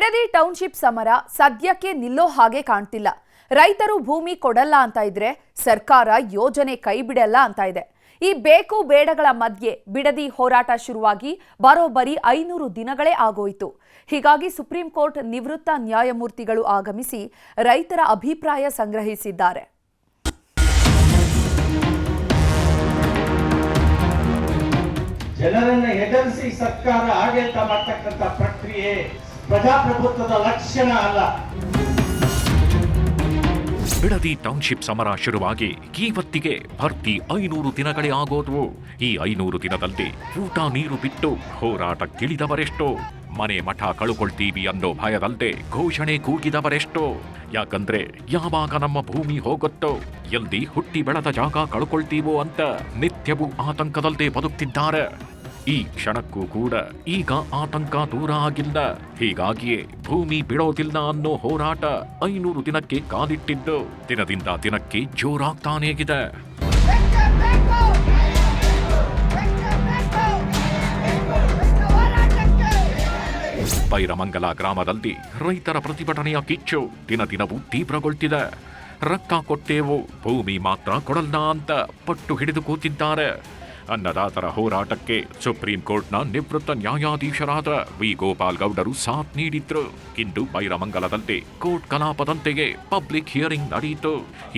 Bidadi township ಸಮರ ಸದ್ಯಕ್ಕೆ ನಿಲ್ಲೋ ಹಾಗೆ ಕಾಣ್ತಿಲ್ಲ. ರೈತರು ಭೂಮಿ ಕೊಡಲ್ಲ ಅಂತ ಇದ್ರೆ ಸರ್ಕಾರ ಯೋಜನೆ ಕೈ ಬಿಡಲ್ಲ ಅಂತ ಇದೆ. ಈ ಬೇಕು ಬೇಡಗಳ ಮಧ್ಯೆ ಬಿಡದಿ ಹೋರಾಟ ಶುರುವಾಗಿ ಬರೋಬ್ಬರಿ 500 ದಿನಗಳೇ ಆಗೋಯಿತು. ಹೀಗಾಗಿ ಸುಪ್ರೀಂ ಕೋರ್ಟ್ ನಿವೃತ್ತ ನ್ಯಾಯಮೂರ್ತಿಗಳು ಆಗಮಿಸಿ ರೈತರ ಅಭಿಪ್ರಾಯ ಸಂಗ್ರಹಿಸಿದ್ದಾರೆ. ಜನರನ್ನ ಎದುರಿಸಿ ಸರ್ಕಾರ ಆಡಳಿತ ಮಾಡತಕ್ಕಂತ ಪ್ರಕ್ರಿಯೆ ಪ್ರಜಾಪ್ರಭುತ್ವದ ಲಕ್ಷಣ ಅಲ್ಲ. ಬಿಡದಿ ಟೌನ್ಶಿಪ್ ಸಮರ ಶುರುವಾಗಿ ಇವತ್ತಿಗೆ ಭರ್ತಿ 500 ದಿನಗಳೇ ಆಗೋದ್ವು. ಈ 500 ದಿನದಲ್ಲಿ ಊಟ ನೀರು ಬಿಟ್ಟು ಹೋರಾಟಕ್ಕಿಳಿದವರೆಷ್ಟೋ, ಮನೆ ಮಠ ಕಳುಕೊಳ್ತೀವಿ ಅನ್ನೋ ಭಯದಲ್ಲದೆ ಘೋಷಣೆ ಕೂಗಿದವರೆಷ್ಟೋ. ಯಾಕಂದ್ರೆ ಯಾವಾಗ ನಮ್ಮ ಭೂಮಿ ಹೋಗುತ್ತೋ, ಎಲ್ಲಿ ಹುಟ್ಟಿ ಬೆಳೆದ ಜಾಗ ಕಳ್ಕೊಳ್ತೀವೋ ಅಂತ ನಿತ್ಯವೂ ಆತಂಕದಲ್ಲದೆ ಬದುಕ್ತಿದ್ದಾರೆ. ಈ ಕ್ಷಣಕ್ಕೂ ಕೂಡ ಈಗ ಆತಂಕ ದೂರ ಆಗಿಲ್ಲ. ಹೀಗಾಗಿಯೇ ಭೂಮಿ ಬಿಡೋದಿಲ್ಲ ಅನ್ನೋ ಹೋರಾಟ 500 ದಿನಕ್ಕೆ ಕಾಲಿಟ್ಟಿದ್ದು ದಿನದಿಂದ ದಿನಕ್ಕೆ ಜೋರಾಗ್ತಾನೇ ಇದೆ. ಬೈರಮಂಗಲ ಗ್ರಾಮದಲ್ಲಿ ರೈತರ ಪ್ರತಿಭಟನೆಯ ಕಿಚ್ಚು ದಿನ ದಿನವೂ ತೀವ್ರಗೊಳ್ತಿದೆ. ರೊಕ್ಕ ಕೊಟ್ಟೇವು, ಭೂಮಿ ಮಾತ್ರ ಕೊಡಲ್ಲ ಅಂತ ಪಟ್ಟು ಹಿಡಿದು ಕೂತಿದ್ದಾರೆ. ಅನ್ನದಾತರ ಹೋರಾಟಕ್ಕೆ ಸುಪ್ರೀಂ ಕೋರ್ಟ್ನ ನಿವೃತ್ತ ನ್ಯಾಯಾಧೀಶರಾದ ವಿ ಗೋಪಾಲ್ ಗೌಡರು ಸಾಥ್ ನೀಡಿದ್ರು. ಇಂದು ಬೈರಮಂಗಲದಲ್ಲಿ ಕೋರ್ಟ್ ಕಲಾಪದಂತೆಯೇ ಪಬ್ಲಿಕ್ ಹಿಯರಿಂಗ್ ನಡೆಯಿತು.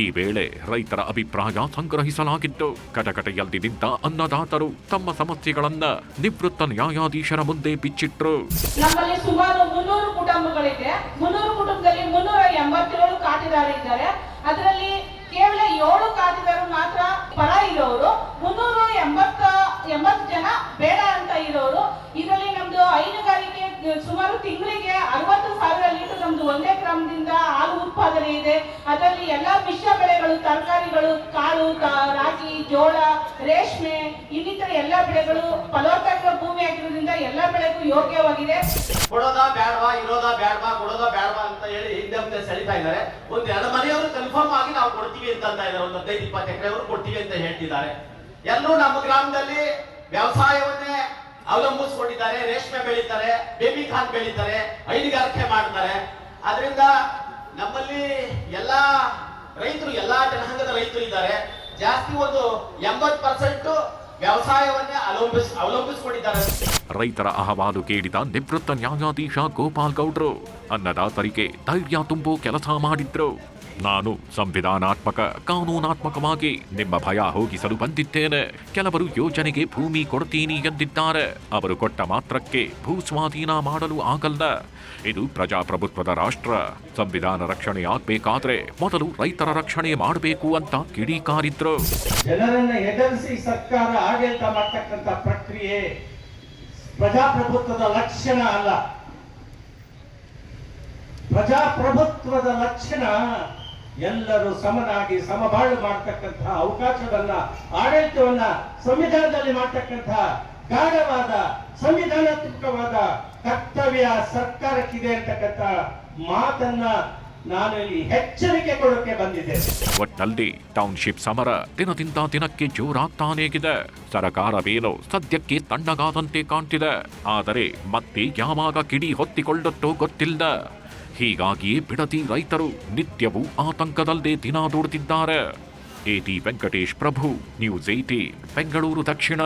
ಈ ವೇಳೆ ರೈತರ ಅಭಿಪ್ರಾಯ ಸಂಗ್ರಹಿಸಲಾಗಿತ್ತು. ಕಟಕಟೆಯಲ್ಲಿ ನಿಂತ ಅನ್ನದಾತರು ತಮ್ಮ ಸಮಸ್ಯೆಗಳನ್ನ ನಿವೃತ್ತ ನ್ಯಾಯಾಧೀಶರ ಮುಂದೆ ಬಿಚ್ಚಿಟ್ರು. ನಮ್ಮಲ್ಲಿ ಸುಮಾರು 300 ಕುಟುಂಬಗಳಿದೆ. 300 ಕುಟುಂಬದಲ್ಲಿ 387 ಖಾತೆದಾರರಿದ್ದಾರೆ. ಅದರಲ್ಲಿ ಕೇವಲ 7 ಖಾತೆದಾರರು ಮಾತ್ರ ಪರ ಇರೋರು, 380 ಜನ ಬೇಡ ಅಂತ ಇರೋರು. ಇದರಲ್ಲಿ ನಮ್ದು ಹೈನುಗಾರಿಕೆ ಸುಮಾರು ತಿಂಗಳಿಗೆ 60,000 ಲೀಟರ್ ನಮ್ದು ಒಂದೇ ಗ್ರಾಮದಿಂದ ಹಾಲು ಉತ್ಪಾದನೆ ಇದೆ. ಅದರಲ್ಲಿ ಎಲ್ಲಾ ಮಿಶ್ರ ಬೆಳೆಗಳು, ತರಕಾರಿಗಳು, ಕಾಳು, ರಾಗಿ, ಜೋಳ, ರೇಷ್ಮೆ ಇನ್ನಿತರ ಎಲ್ಲಾ ಬೆಳೆಗಳು ಫಲವತ್ತಾದ ಭೂಮಿ ಆಗಿರೋದ್ರಿಂದ ಎಲ್ಲಾ ಬೆಳೆಗೂ ಯೋಗ್ಯವಾಗಿದೆ. ಕೊಡೋದಾ ಬೇಡವಾ, ಇರೋದಾ ಬೇಡವಾ, ಕೊಡೋದಾ ಬೇಡವಾ ಅಂತ ಹೇಳಿ ಹಿಂದೆ ಸೆಳಿತಾ ಇದ್ದಾರೆ. ಒಂದು 2 ಮನೆಯವರು ಕನ್ಫರ್ಮ್ ಆಗಿ ನಾವು ಕೊಡ್ತೀವಿ ಅಂತ ಇದ್ದಾರೆ. ಒಂದು 15-20 ಎಕರೆ ಅವರು ಕೊಡ್ತೀವಿ ಅಂತ ಹೇಳ್ತಿದ್ದಾರೆ. ಎಲ್ಲರೂ ನಮ್ಮ ಗ್ರಾಮದಲ್ಲಿ ವ್ಯವಸಾಯವನ್ನೇ ಅವಲಂಬಿಸಿಕೊಂಡಿದ್ದಾರೆ. ರೇಷ್ಮೆ ಬೆಳೀತಾರೆ, ಬೇಬಿ ಖಾನ್ ಬೆಳೀತಾರೆ, ಹೈನುಗಾರಿಕೆ ಮಾಡ್ತಾರೆ. ಅದರಿಂದ ನಮ್ಮಲ್ಲಿ ಎಲ್ಲಾ ರೈತರು, ಎಲ್ಲಾ ಜನಾಂಗದ ರೈತರು ಇದ್ದಾರೆ. ಜಾಸ್ತಿ ಒಂದು 80% ವ್ಯವಸಾಯವನ್ನೇ ಅವಲಂಬಿಸಿಕೊಂಡಿದ್ದಾರೆ. ರೈತರ ಅಹವಾಲು ಕೇಳಿದ ನಿವೃತ್ತ ನ್ಯಾಯಾಧೀಶ ಗೋಪಾಲ್ ಗೌಡ್ರು ಅನ್ನದಾತರಿಗೆ ಧೈರ್ಯ ತುಂಬೋ ಕೆಲಸ ಮಾಡಿದ್ರು. ನಾನು ಸಂವಿಧಾನಾತ್ಮಕ ಕಾನೂನಾತ್ಮಕವಾಗಿ ನಿಮ್ಮ ಭಯ ಹೋಗಿಸಲು ಬಂದಿದ್ದೇನೆ. ಕೆಲವರು ಯೋಜನೆಗೆ ಭೂಮಿ ಕೊಡ್ತೀನಿ ಎಂದಿದ್ದಾರೆ. ಅವರು ಕೊಟ್ಟ ಮಾತ್ರಕ್ಕೆ ಭೂ ಸ್ವಾಧೀನ ಮಾಡಲು ಆಗಲ್ಲ. ಇದು ಪ್ರಜಾಪ್ರಭುತ್ವದ ರಾಷ್ಟ್ರ. ಸಂವಿಧಾನ ರಕ್ಷಣೆ ಆಗ್ಬೇಕಾದ್ರೆ ಮೊದಲು ರೈತರ ರಕ್ಷಣೆ ಮಾಡಬೇಕು ಅಂತ ಕಿಡಿಕಾರಿದ್ರು. ಜನರನ್ನ ಎದುರಿಸಿ ಸರ್ಕಾರ ಆಡಳಿತ ಮಾಡತಕ್ಕಂತ ಪ್ರಕ್ರಿಯೆ ಪ್ರಜಾಪ್ರಭುತ್ವದ ಲಕ್ಷಣ ಅಲ್ಲ. ಪ್ರಜಾಪ್ರಭುತ್ವದ ಲಕ್ಷಣ ಎಲ್ಲರೂ ಸಮನಾಗಿ ಸಮಬಾಳು ಮಾಡತಕ್ಕಂಥ ಅವಕಾಶವನ್ನ, ಆಡಳಿತವನ್ನ ಸಂವಿಧಾನದಲ್ಲಿ ಮಾಡತಕ್ಕಂಥ ಗಾಢವಾದ ಸಂವಿಧಾನಾತ್ಮಕವಾದ ಕರ್ತವ್ಯ ಸರ್ಕಾರಕ್ಕಿದೆ ಅಂತಕ್ಕಂಥ ಮಾತನ್ನ ನಾನು ಇಲ್ಲಿ ಎಚ್ಚರಿಕೆ ಕೊಡೋಕೆ ಬಂದಿದ್ದೆ. ಒಟ್ಟಲ್ಲಿ ಟೌನ್ಶಿಪ್ ಸಮರ ದಿನದಿಂದ ದಿನಕ್ಕೆ ಜೋರಾಗ್ತಾನೇ ಇದೆ. ಸರಕಾರವೇನೋ ಸದ್ಯಕ್ಕೆ ತಣ್ಣಗಾದಂತೆ ಕಾಣ್ತಿದೆ. ಆದರೆ ಮತ್ತೆ ಯಾವಾಗ ಕಿಡಿ ಹೊತ್ತಿಕೊಳ್ಳುತ್ತೋ ಗೊತ್ತಿಲ್ಲ. ಹೀಗಾಗಿಯೇ ಬಿಡದಿ ರೈತರು ನಿತ್ಯವೂ ಆತಂಕದಲ್ಲದೆ ದಿನ ದೂಡುತ್ತಿದ್ದಾರೆ. ಎಟಿ ವೆಂಕಟೇಶ್ ಪ್ರಭು, ನ್ಯೂಸ್ 18, ಬೆಂಗಳೂರು ದಕ್ಷಿಣ.